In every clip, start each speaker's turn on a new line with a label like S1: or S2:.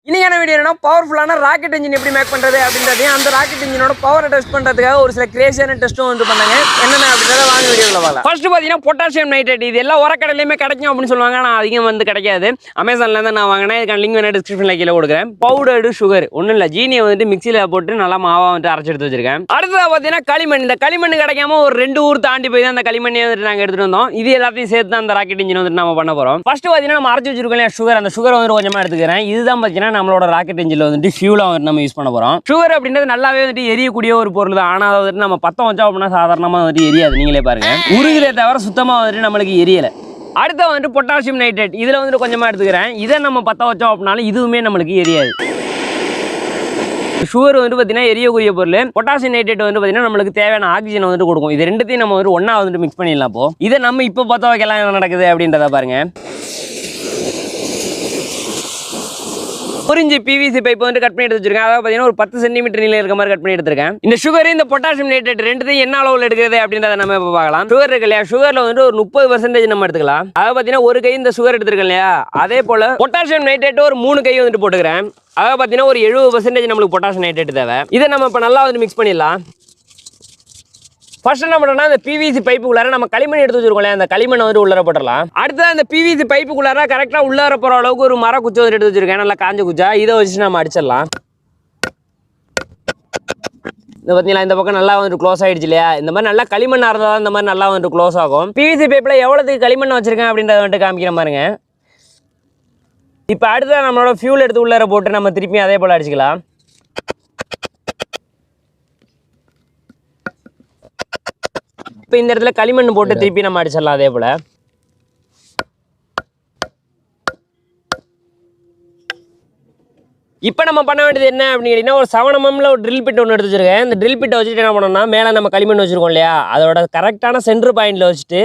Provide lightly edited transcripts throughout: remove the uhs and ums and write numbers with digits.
S1: இன்னைக்கான வீடியோ என்னன்னா பவர்ஃபுல்லான ராக்கெட் இன்ஜின் எப்படி மேக் பண்றது அப்படின்றதையும் அந்த ராக்கெட் இன்ஜினோட பவரை டெஸ்ட் பண்றதுக்காக ஒரு சில கிரேசியான டெஸ்ட்டும் வந்து பண்ணாங்க. என்னென்ன அப்படின்றத வாங்க வீடியோவில் பார்க்கலாம். ஃபர்ஸ்ட் பார்த்தீங்கன்னா பொட்டாசியம் நைட்ரேட். இது எல்லா உரக்கடையிலுமே கிடைக்கும் அப்படின்னு சொல்லுவாங்க. ஆனால் அதிகம் வந்து கிடைக்காது. அமேசான்ல இருந்து நான் வாங்கினேன். இதுக்கான லிங்க் வேணா டிஸ்கிரிப்ஷன்ல கீழே கொடுக்குறேன். பவுடர்டு சுகர் ஒன்றும் இல்லை, ஜீனியை வந்துட்டு மிக்சியில் போட்டு நல்லா மாவா வந்துட்டு அரைச்சி எடுத்து வச்சிருக்கேன். அடுத்ததாக பார்த்தீங்கன்னா களிமண். இந்த களிமண் கிடைக்காம ஒரு 2 ஊர் தாண்டி போய் தான் அந்த களிமண்ணை வந்துட்டு நாங்கள் எடுத்துட்டு வந்தோம். இது எல்லாத்தையும் சேர்த்து அந்த ராக்கெட் இன்ஜின் வந்துட்டு நம்ம பண்ண போறோம். ஃபர்ஸ்ட் பார்த்தீங்கன்னா நம்ம அரைச்சி வச்சிருக்கோம் சுகர். அந்த சுகர் வந்து கொஞ்சமாக எடுத்துக்கிறேன். இதுதான் பார்த்தீங்கன்னா நம்மளோட ராக்கெட் இன்ஜின் வந்து ஃபியூலா வந்து நம்ம யூஸ் பண்ண போறோம். சுகர் அப்படின்றது நல்லாவே வந்து எரியக்கூடிய ஒரு பொருள் தான். ஆனா வந்து நம்ம பத்த வச்சோம் அப்படின்னா சாதாரணமா வந்து எரியாது. நீங்களே பாருங்க, உருகுதே தவிர சுத்தமா வந்து நம்மளுக்கு எரியல. அடுத்து வந்து பொட்டாசியம் நைட்ரேட். இதுல வந்து கொஞ்சமா எடுத்துக்கிறேன். இதை நம்ம பத்த வச்சோம் அப்படின்னாலும் இதுவுமே நம்மளுக்கு எரியாது. சுகர் வந்து பார்த்தீங்கன்னா எரியக்கூடிய பொருள். பொட்டாசியம் நைட்ரேட் வந்து பார்த்தீங்கன்னா நம்மளுக்கு தேவையான ஆக்சிஜன் வந்துட்டு கொடுக்கும். இது ரெண்டுத்தையும் நம்ம வந்து ஒன்னா வந்துட்டு மிக்ஸ் பண்ணிடலாம். இப்போ இதை நம்ம இப்போ பத்த வைக்கலாம் என்ன நடக்குது அப்படின்றத பாருங்க. புரிஞ்சு பிவிசி பைப் வந்து கட் பண்ணி எடுத்து வச்சிருக்கேன். அதாவது பார்த்தீங்கன்னா ஒரு 10 சென்டிமீட்டர் நீளம் இருக்க மாதிரி கட் பண்ணி எடுத்திருக்கேன். இந்த சுகர் இந்த பொட்டாசியம் நைட்ரேட் ரெண்டுத்தையும் என்ன அளவில் எடுக்கிறது அப்படின்றத நம்ம இப்போ பார்க்கலாம். சுகர் இருக்கு இல்லையா, சுகர்ல வந்து ஒரு 30% நம்ம எடுத்துக்கலாம். அதாவது பார்த்தீங்கன்னா ஒரு கை இந்த சுகர் எடுத்துருக்கேன் இல்லையா, அதே போல பொட்டாசியம் நைட்ரேட் ஒரு 3 கை வந்துட்டு போட்டுக்கிறேன். அதாவது பார்த்தீங்கன்னா ஒரு 70% நம்மளுக்கு பொட்டாசியம் நைட்ரேட் தேவை. இதை நம்ம இப்போ நல்லா வந்து மிக்ஸ் பண்ணிடலாம். ஃபர்ஸ்ட் என்ன பண்ணோம்னா இந்த பிவிசி பைப்புக்குள்ளார நம்ம களிமண் எடுத்து வச்சிருக்கோம், அந்த களிமண்ணை வந்து உள்ளார போட்டுடலாம். அடுத்து அந்த பிவிசி பைப்புக்குள்ளார கரெக்டாக உள்ளார போகிற அளவுக்கு ஒரு மர குச்சி வந்து எடுத்து வச்சிருக்கேன், நல்லா காஞ்ச குச்சா. இதை வச்சு நம்ம அடிச்சிடலாம். இந்த பார்த்தீங்களா, இந்த பக்கம் நல்லா வந்து க்ளோஸ் ஆகிடுச்சு இல்லையா. இந்த மாதிரி நல்லா களிமண்ணாக இருந்தால் தான் இந்த மாதிரி நல்லா வந்து க்ளோஸ் ஆகும். பிவிசி பைப்பில் எவ்வளோத்துக்கு களிமண் வச்சிருக்கேன் அப்படின்றத வந்துட்டு காமிக்கிற பாருங்க. இப்போ அடுத்த நம்மளோட ஃபியூல் எடுத்து உள்ளார போட்டு நம்ம திருப்பி அதே போல் அடிச்சுக்கலாம். இப்போ இந்த இடத்துல களிமண் போட்டு திருப்பி நம்ம அடிச்சிடலாம் அதே போல். இப்போ நம்ம பண்ண வேண்டியது என்ன அப்படின்னு கேட்டிங்கன்னா, ஒரு 7 mm ஒரு ட்ரில் பிட் ஒன்று எடுத்து வச்சிருக்கேன். இந்த ட்ரில் பிட்டை வச்சுட்டு என்ன பண்ணோம்னா, மேலே நம்ம களிமண் வச்சுருக்கோம் இல்லையா, அதோட கரெக்டான சென்டர் பாயிண்டில் வச்சுட்டு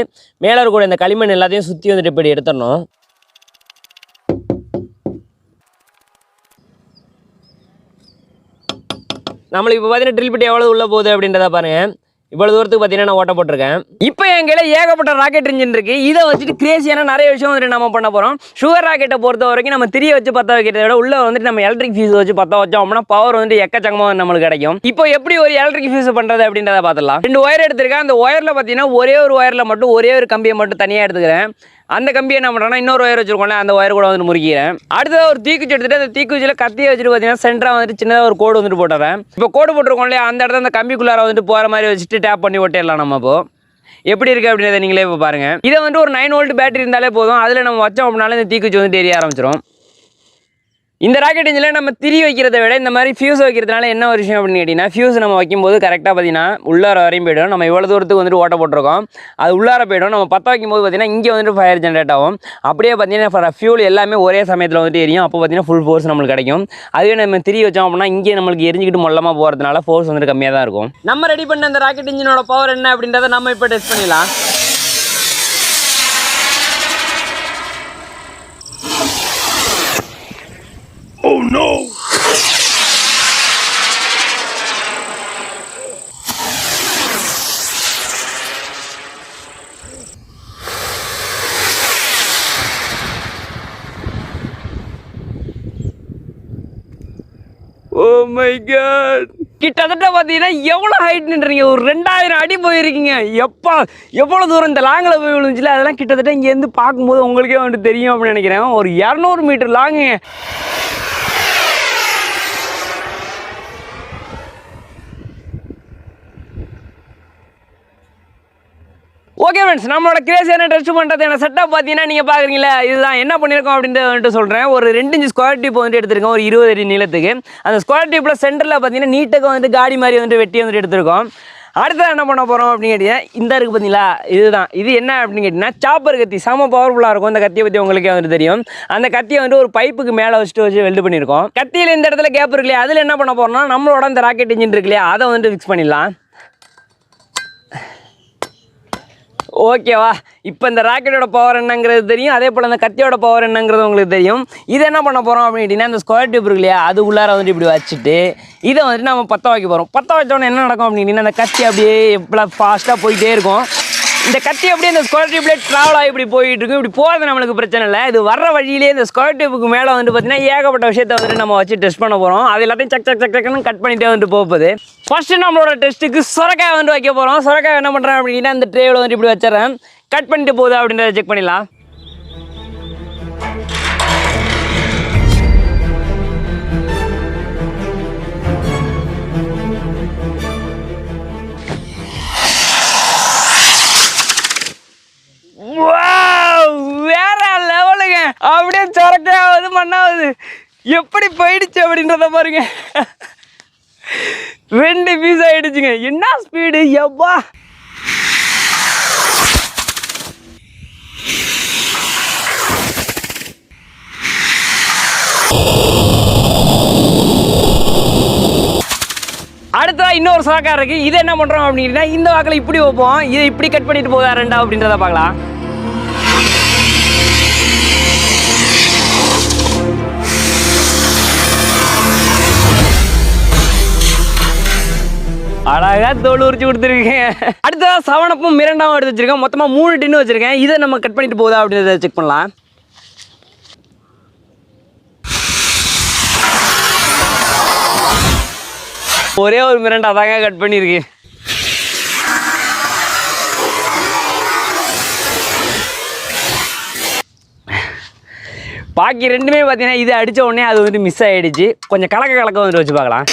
S1: மேலே இருக்கக்கூடிய இந்த களிமண் எல்லாத்தையும் சுற்றி வந்துட்டு இப்படி எடுத்துடணும். நம்மளுக்கு இப்போ பார்த்தீங்கன்னா ட்ரில் பிட் எவ்வளோ உள்ளே போகுது அப்படின்றத பாருங்க. இவ்வளவு தூரத்துக்கு பார்த்தீங்கன்னா நான் ஓட்ட போட்டிருக்கேன். இப்போ என் கையில் ஏகப்பட்ட ராக்கெட் இன்ஜின் இருக்கு. இதை வச்சுட்டு கிரேசியான நிறைய விஷயம் வந்துட்டு நம்ம பண்ண போறோம். சுகர் ராக்கெட்டை பொறுத்த வரைக்கும் நம்ம திரிய வச்சு பற்ற வைக்கிறத விட உள்ள வந்துட்டு நம்ம எலக்ட்ரிக் ஃபியூஸ் வச்சு பற்ற வச்சோம் அப்படின்னா பவர் வந்து எக்கச்சக்கமாக நம்மளுக்கு கிடைக்கும். இப்போ எப்படி ஒரு எலக்ட்ரிக் ஃபியூஸ் பண்றது அப்படின்றத பார்த்துலாம். 2 ஒயர் எடுத்திருக்கேன். அந்த ஒயர்ல பார்த்தீங்கன்னா ஒரே ஒரு ஒயர்ல மட்டும் ஒரே ஒரு கம்பியை மட்டும் தனியாக எடுத்துக்கிறேன். அந்த கம்பியை என்ன பண்ணுறேன்னா இன்னொரு ஒயர் வச்சிருக்கோம்ல, அந்த ஒயர் கூட வந்து முறிக்கிறேன். அடுத்தது ஒரு தீக்குச்சி எடுத்துட்டு அந்த தீக்குச்சியில் கத்தியை வச்சுட்டு பார்த்தீங்கன்னா சென்டராக வந்துட்டு சின்னதாக ஒரு கோடு வந்துட்டு போட்டுறேன். இப்போ கோடு போட்டிருக்கோம் இல்லையா, அந்த இடத்துல அந்த கம்பிக்குள்ளார வந்துட்டு போகிற மாதிரி வச்சுட்டு டேப் பண்ணி ஒட்டிடலாம். நம்ம இப்போ எப்படி இருக்குது அப்படின்றத நீங்களே இப்போ பாருங்கள். இதை வந்துட்டு ஒரு 9 வோல்ட் பேட்டரி இருந்தாலே போதும். அதில் நம்ம வச்சோம் அப்படின்னாலும் இந்த தீக்குச்சி வந்துட்டு எரிய ஆரம்பிச்சிடும். இந்த ராக்கெட் இன்ஜினில் நம்ம திரி வைக்கிறத விட இந்த மாதிரி ஃபியூஸ் வைக்கிறதுனால என்ன ஒரு விஷயம் அப்படின்னு கேட்டிங்கன்னா, ஃபியூஸ் நம்ம வைக்கும்போது கரெக்டாக பார்த்தீங்கன்னா உள்ளார வரையும் போய்டும். நம்ம இவ்வளோ தூரத்துக்கு வந்துட்டு ஓட்ட போட்டிருக்கோம், அது உள்ளார போய்டும். நம்ம பற்ற வைக்கும்போது பார்த்தீங்கன்னா இங்கே வந்துட்டு ஃபயர் ஜென்ரேட் ஆகும். அப்படியே பார்த்தீங்கன்னா ஃபியூல் எல்லாமே ஒரே சமயத்தில் வந்துட்டு எரியும். அப்போ பார்த்தீங்கன்னா ஃபுல் ஃபோர்ஸ் நம்மளுக்கு கிடைக்கும். அதுவே நம்ம திரி வச்சோம் அப்படின்னா இங்கே நம்மளுக்கு எரிஞ்சிக்கிட்டு மொல்லமாக போகிறதுனால ஃபோர்ஸ் வந்துட்டு கம்மியாக தான் இருக்கும். நம்ம ரெடி பண்ண அந்த ராக்கெட் இன்ஜினோட பவர் என்ன அப்படின்றத நம்ம இப்போ டெஸ்ட் பண்ணிடலாம். Oh no! Oh my god! கிட்டத்தட்ட பார்த்தீங்கன்னா எவ்வளோ ஹைட் நின்றீங்க, ஒரு 2000 அடி போயிருக்கீங்க. எப்பா எவ்வளோ தூரம் இந்த லாங்கில் போய் விழுந்துச்சுல, அதெல்லாம் கிட்டத்தட்ட இங்கேருந்து பார்க்கும்போது உங்களுக்கே வந்துட்டு தெரியும் அப்படின்னு நினைக்கிறேன். ஒரு 200 மீட்டர் லாங்குங்க. ஓகே ஃப்ரெண்ட்ஸ், நம்மளோட கிரேசியான டெஸ்ட் பண்ணுறதுக்கான செட்டப் பார்த்தீங்கன்னா நீங்கள் பார்க்குறீங்களா, இதுதான் என்ன பண்ணியிருக்கோம் அப்படின்ட்டு வந்துட்டு சொல்கிறேன். ஒரு 2 இன்ச் ஸ்கொயர் டியூப் வந்துட்டு எடுத்திருக்கோம், ஒரு 20 அடி நீளத்துக்கு. அந்த ஸ்கொயர் டியூப்பில் சென்டரில் பார்த்தீங்கன்னா நீட்டுக்கு வந்துட்டு காடி மாதிரி வந்துட்டு வெட்டி வந்துட்டு எடுத்திருக்கோம். அடுத்தது என்ன பண்ண போகிறோம் அப்படின்னு கேட்டீங்கன்னா, இந்த இருக்குது பார்த்தீங்களா, இதுதான். இது என்ன அப்படின்னு கேட்டிங்கன்னா சாப்பர் கத்தி. செம பவர்ஃபுல்லாக இருக்கும். இந்த கத்தியை பற்றி உங்களுக்கே வந்துட்டு தெரியும். அந்த கத்தியை வந்துட்டு ஒரு பைப்புக்கு மேலே வச்சு வெல்டு பண்ணியிருக்கோம். கத்தியில் இந்த இடத்துல கேப் இருக்கு இல்லையா, அதில் என்ன பண்ண போகிறோம்னா நம்மளோட அந்த ராக்கெட் இன்ஜின் இருக்கு இல்லையா, அதை வந்துட்டு ஃபிக்ஸ் பண்ணிடலாம். ஓகேவா, இப்போ இந்த ராக்கெட்டோட பவர் என்னங்கிறது தெரியும், அதே போல் அந்த கத்தியோட பவர் என்னங்கிறது உங்களுக்கு தெரியும். இதை என்ன பண்ண போகிறோம் அப்படின்னு கேட்டிங்கன்னா, அந்த ஸ்கொயர் டியூப் இருக்கு இல்லையா, அது உள்ளார வந்துட்டு இப்படி வச்சுட்டு இதை வந்துட்டு நம்ம பற்ற வைக்க போகிறோம். பற்ற வச்சோன்னே என்ன நடக்கும் அப்படின்னு கேட்டிங்கன்னா, அந்த கத்தி அப்படியே எப்போ ஃபாஸ்ட்டாக போயிட்டே இருக்கும். இந்த கத்தி அப்படியே இந்த ஸ்கொயர் டியூப்லேயே ட்ராவல் ஆகி இப்படி போயிட்டு இருக்கும். இப்படி போகிறது நம்மளுக்கு பிரச்சனை இல்லை. இது வர்ற வழியிலேயே இந்த ஸ்கொயர் டியூப்புக்கு மேலே வந்து பார்த்தீங்கன்னா ஏகப்பட்ட விஷயத்தை வந்துட்டு நம்ம வச்சு டெஸ்ட் பண்ண போகிறோம். அது எல்லாத்தையும் சக் சக் சக் சக்னு கட் பண்ணிட்டே வந்துட்டு போகுது. ஃபர்ஸ்ட் நம்மளோட டெஸ்ட்டுக்கு சுரக்காய் வந்து வைக்க போகிறோம். சுரக்காய் என்ன பண்ணுறேன் அப்படின்னா இந்த ட்ரேவில் வந்து இப்படி வச்சிடறேன். கட் பண்ணிட்டு போகுது அப்படின்றத செக் பண்ணிடலாம். வேற லெவலுங்க. அப்படியே சொரக்காவது மண்ணாவது எப்படி போயிடுச்சு அப்படின்றத பாருங்க. 2 பீஸ் ஆயிடுச்சுங்க. என்ன ஸ்பீடு எவ்வா. அடுத்ததா இன்னொரு சொரக்காய் இருக்கு. இது என்ன பண்றோம் அப்படின்னா இந்த வாக்கில் இப்படி வைப்போம். இதை இப்படி கட் பண்ணிட்டு போதா ரெண்டா அப்படின்றத பார்க்கலாம். அழகா தோல் உரிச்சு கொடுத்துருக்கேன். அடுத்ததா 7-அப்பும் மிரண்டாவும் எடுத்து வச்சிருக்கேன். மொத்தமா 3 டின்னு வச்சிருக்கேன். இதை நம்ம கட் பண்ணிட்டு போதா அப்படின்றத செக் பண்ணலாம். ஒரே ஒரு மிரண்டா தாங்க கட் பண்ணிருக்கு. பாக்கி 2மே பார்த்தீங்கன்னா இது அடித்த உடனே அது வந்துட்டு மிஸ் ஆகிடுச்சு. கொஞ்சம் கலக்க வந்துட்டு வச்சு பார்க்கலாம்.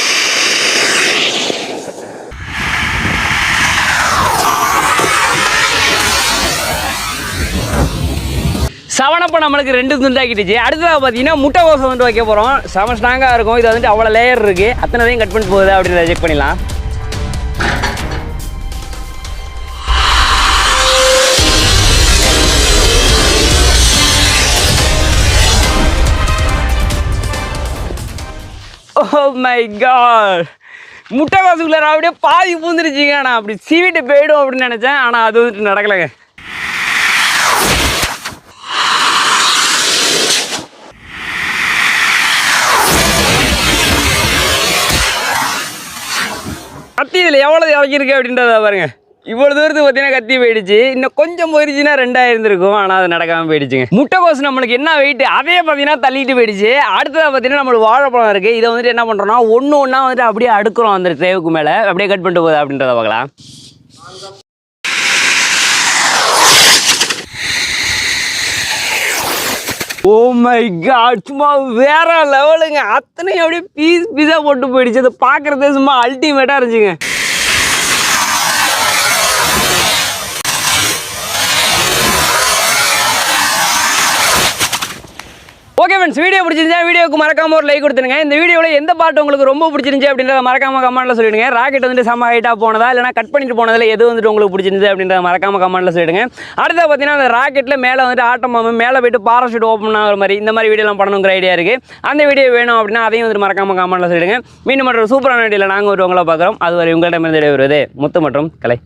S1: சவனப்போ நம்மளுக்கு 2 துண்டாக்கிடுச்சு. அடுத்ததாக பார்த்தீங்கன்னா முட்டைக்கோசை வந்துட்டு வைக்க போகிறோம். செம ஸ்ட்ராங்காக இருக்கும். இது வந்துட்டு அவ்வளோ லேயர் இருக்குது. அத்தனைதையும் கட் பண்ணிட்டு போகுது அப்படின்றத செக் பண்ணிடலாம். ஓ மை காட், முட்டைக்கோசுக்குள்ள அப்படியே பாதி பூந்துருச்சுங்க. நான் அப்படி சீவிட்டு போயிடும் அப்படின்னு நினச்சேன். ஆனால் அது வந்துட்டு நடக்கலைங்க. கத்தி இதில் எவ்வளோ இறக்கிருக்கு அப்படின்றத பாருங்க. இவ்வளோ தூரத்துக்கு பார்த்தீங்கன்னா கத்தி போயிடுச்சு. இன்னும் கொஞ்சம் போயிடுச்சுன்னா 2 இருந்திருக்கும். ஆனால் அது நடக்காமல் போயிடுச்சுங்க. முட்டைக்கோசு நம்மளுக்கு என்ன வெயிட் அதே பார்த்தீங்கன்னா தள்ளிட்டு போயிடுச்சு. அடுத்ததாக பார்த்தீங்கன்னா நம்மளுக்கு வாழைப்பழம் இருக்குது. இதை வந்துட்டு என்ன பண்ணுறோம்னா ஒன்று ஒன்றா வந்துட்டு அப்படியே அடுக்கிறோம் அந்த ட்ரேவுக்கு மேலே. அப்படியே கட் பண்ணிட்டு போகுது அப்படின்றத பார்க்கலாம். ஓ மை காட், சும்மா வேற லெவலுங்க. அத்தனையும் அப்படியே பீஸாக போட்டு போயிடுச்சு. அதை பார்க்குறதே சும்மா அல்டிமேட்டாக இருந்துச்சுங்க. ஓகே ஃப்ரெண்ட்ஸ், வீடியோ பிடிச்சிருந்தா வீடியோக்கு மறக்காம ஒரு லைக் கொடுத்துருங்க. இந்த வீடியோவில் எந்த பாட்டு உங்களுக்கு ரொம்ப பிடிச்சிருந்துச்சு அப்படின்றத மறக்காம கமெண்ட்ல சொல்லிடுங்க. ராக்கெட் வந்துட்டு செம்ம ஹைட்டாக போனதா இல்லைனா கட் பண்ணிட்டு போனதில் எது வந்துட்டு உங்களுக்கு பிடிச்சிருந்துச்சு அப்படின்றத மறக்காம கமெண்ட்ல சொல்லிடுங்க. அடுத்தது பார்த்தீங்கன்னா அந்த ராக்கெட்டில் மேலே வந்துட்டு ஆட்டம் மேலே போயிட்டு பாராஷூட் ஓப்பன் ஆகிற மாதிரி இந்த மாதிரி வீடியோலாம் பண்ணணுங்கிற ஐடியா இருக்குது. அந்த வீடியோ வேணும் அப்படின்னா அதையும் வந்துட்டு மறக்காம கமெண்ட்ல சொல்லிடுங்க. மீண்டும் மற்ற சூப்பரான வீடியோவில் நாங்கள் ஒரு உங்களை பார்க்குறோம். அதுவரை உங்கள்கிட்ட இருந்து வருவது முத்து மற்றும் கலை.